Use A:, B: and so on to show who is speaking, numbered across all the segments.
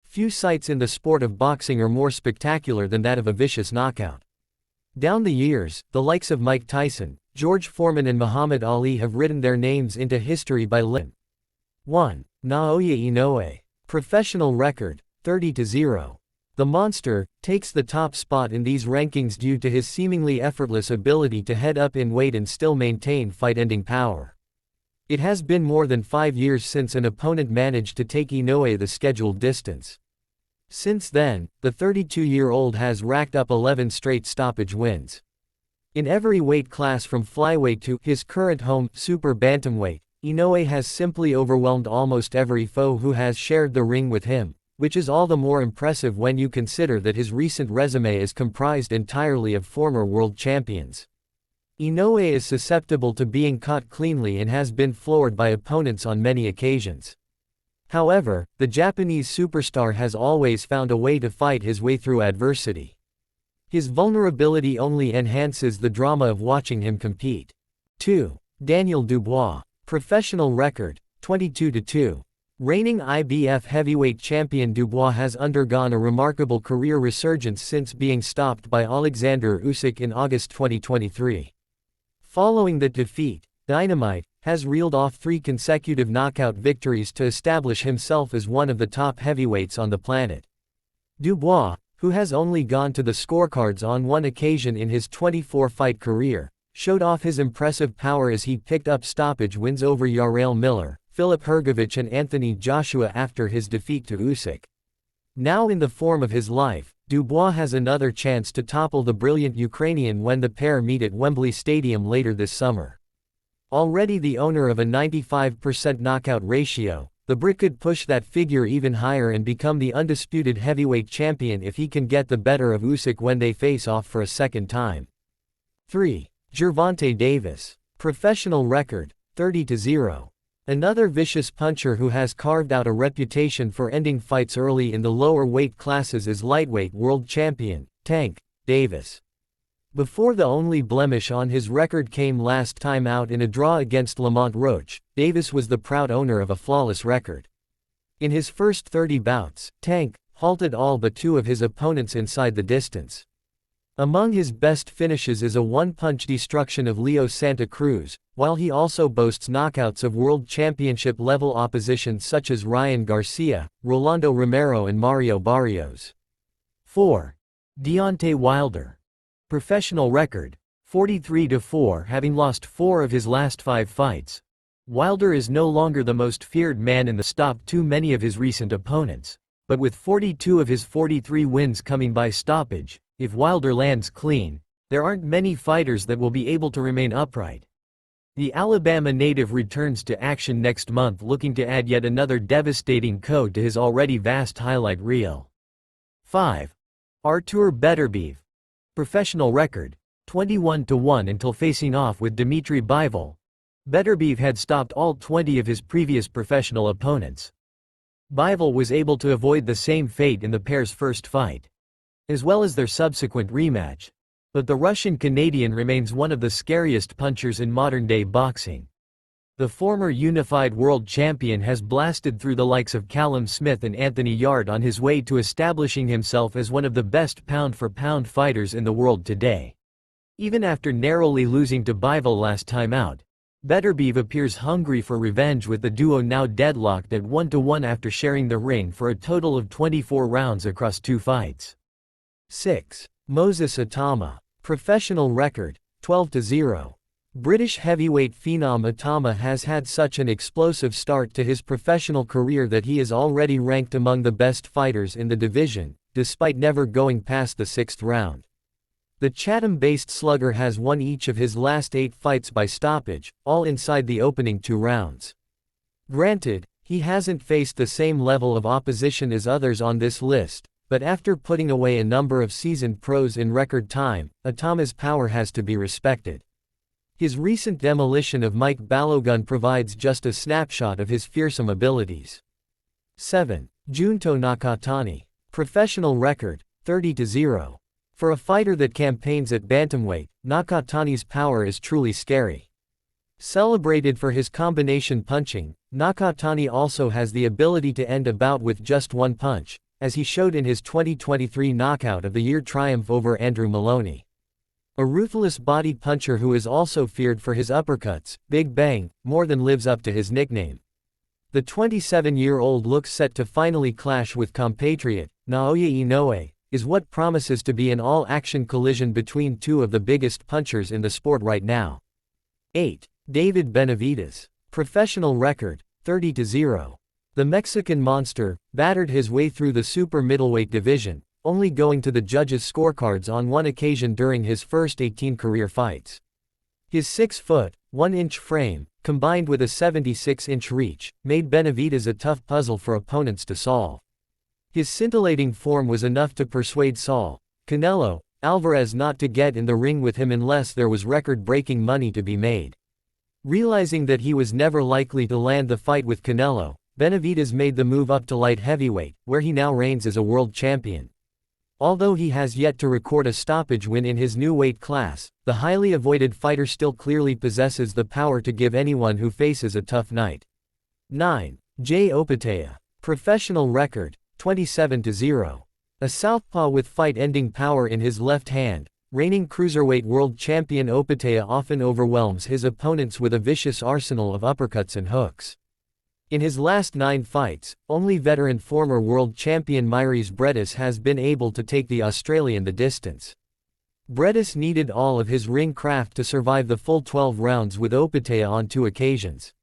A: Few sights in the sport of boxing are more spectacular than that of a vicious knockout. Down the years, the likes of Mike Tyson, George Foreman and Muhammad Ali have written their names into history by 1. Naoya Ino. Professional record, 30-0. The monster takes the top spot in these rankings due to his seemingly effortless ability to head up in weight and still maintain fight-ending power. It has been more than 5 years since an opponent managed to take Inoue the scheduled distance. Since then, the 32-year-old has racked up 11 straight stoppage wins. In every weight class from flyweight to his current home, super bantamweight, Inoue has simply overwhelmed almost every foe who has shared the ring with him, which is all the more impressive when you consider that his recent resume is comprised entirely of former world champions. Inoue is susceptible to being caught cleanly and has been floored by opponents on many occasions. However, the Japanese superstar has always found a way to fight his way through adversity. His vulnerability only enhances the drama of watching him compete. 2. Daniel Dubois. Professional record, 22-2. Reigning IBF heavyweight champion Dubois has undergone a remarkable career resurgence since being stopped by Alexander Usyk in August 2023. Following that defeat, Dynamite has reeled off 3 consecutive knockout victories to establish himself as one of the top heavyweights on the planet. Dubois, who has only gone to the scorecards on one occasion in his 24-fight career, showed off his impressive power as he picked up stoppage wins over Jarrell Miller, Filip Hrgović and Anthony Joshua after his defeat to Usyk. Now in the form of his life, Dubois has another chance to topple the brilliant Ukrainian when the pair meet at Wembley Stadium later this summer. Already the owner of a 95% knockout ratio, the Brit could push that figure even higher and become the undisputed heavyweight champion if he can get the better of Usyk when they face off for a second time. 3. Gervonta Davis. Professional record, 30-0. Another vicious puncher who has carved out a reputation for ending fights early in the lower weight classes is lightweight world champion, Tank Davis. Before the only blemish on his record came last time out in a draw against Lamont Roach, Davis was the proud owner of a flawless record. In his first 30 bouts, Tank halted all but 2 of his opponents inside the distance. Among his best finishes is a one-punch destruction of Leo Santa Cruz, while he also boasts knockouts of world championship-level opposition such as Ryan Garcia, Rolando Romero and Mario Barrios. 4. Deontay Wilder. Professional record, 43-4. Having lost 4 of his last 5 fights, Wilder is no longer the most feared man in the stopped too many of his recent opponents, but with 42 of his 43 wins coming by stoppage, if Wilder lands clean, there aren't many fighters that will be able to remain upright. The Alabama native returns to action next month looking to add yet another devastating code to his already vast highlight reel. 5. Artur Beterbie. Professional record, 21-1 until facing off with Dimitri Bivol. Beterbie had stopped all 20 of his previous professional opponents. Bivol was able to avoid the same fate in the pair's first fight, as well as their subsequent rematch. But the Russian-Canadian remains one of the scariest punchers in modern-day boxing. The former unified world champion has blasted through the likes of Callum Smith and Anthony Yarde on his way to establishing himself as one of the best pound-for-pound fighters in the world today. Even after narrowly losing to Bivol last time out, Beterbie appears hungry for revenge, with the duo now deadlocked at 1-1 after sharing the ring for a total of 24 rounds across 2 fights. 6. Moses Atama. Professional record, 12-0. British heavyweight phenom Atama has had such an explosive start to his professional career that he is already ranked among the best fighters in the division, despite never going past the 6th round. The Chatham-based slugger has won each of his last 8 fights by stoppage, all inside the opening 2 rounds. Granted, he hasn't faced the same level of opposition as others on this list, but after putting away a number of seasoned pros in record time, Atama's power has to be respected. His recent demolition of Mike Balogun provides just a snapshot of his fearsome abilities. 7. Junto Nakatani. Professional record, 30-0. For a fighter that campaigns at bantamweight, Nakatani's power is truly scary. Celebrated for his combination punching, Nakatani also has the ability to end a bout with just one punch, as he showed in his 2023 Knockout of the Year triumph over Andrew Maloney. A ruthless body puncher who is also feared for his uppercuts, Big Bang, more than lives up to his nickname. The 27-year-old looks set to finally clash with compatriot, Naoya Ino, is what promises to be an all-action collision between two of the biggest punchers in the sport right now. 8. David Benavidez. Professional record, 30-0. The Mexican monster battered his way through the super middleweight division, only going to the judges' scorecards on one occasion during his first 18 career fights. His 6-foot, 1-inch frame, combined with a 76-inch reach, made Benavidez a tough puzzle for opponents to solve. His scintillating form was enough to persuade Saul Canelo Alvarez not to get in the ring with him unless there was record-breaking money to be made. Realizing that he was never likely to land the fight with Canelo, Benavidez made the move up to light heavyweight, where he now reigns as a world champion. Although he has yet to record a stoppage win in his new weight class, the highly avoided fighter still clearly possesses the power to give anyone who faces a tough night. 9. Jay Opeta. Professional record, 27-0. A southpaw with fight-ending power in his left hand, reigning cruiserweight world champion Opeta often overwhelms his opponents with a vicious arsenal of uppercuts and hooks. In his last 9 fights, only veteran former world champion Benvdas has been able to take the Australian the distance. Benvdas needed all of his ring craft to survive the full 12 rounds with Opeta on 2 occasions.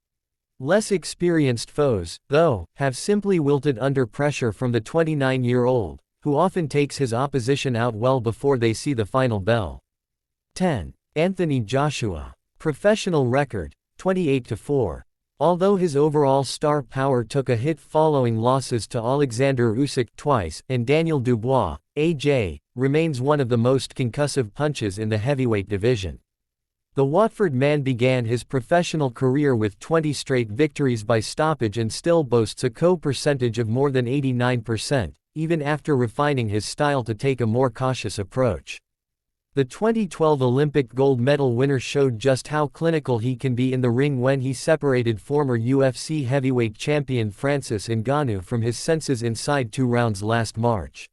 A: Less experienced foes, though, have simply wilted under pressure from the 29-year-old, who often takes his opposition out well before they see the final bell. 10. Anthony Joshua. Professional record, 28-4. Although his overall star power took a hit following losses to Alexander Usyk twice and Daniel Dubois, AJ remains one of the most concussive punches in the heavyweight division. The Watford man began his professional career with 20 straight victories by stoppage and still boasts a KO percentage of more than 89%, even after refining his style to take a more cautious approach. The 2012 Olympic gold medal winner showed just how clinical he can be in the ring when he separated former UFC heavyweight champion Francis Ngannou from his senses inside 2 rounds last March.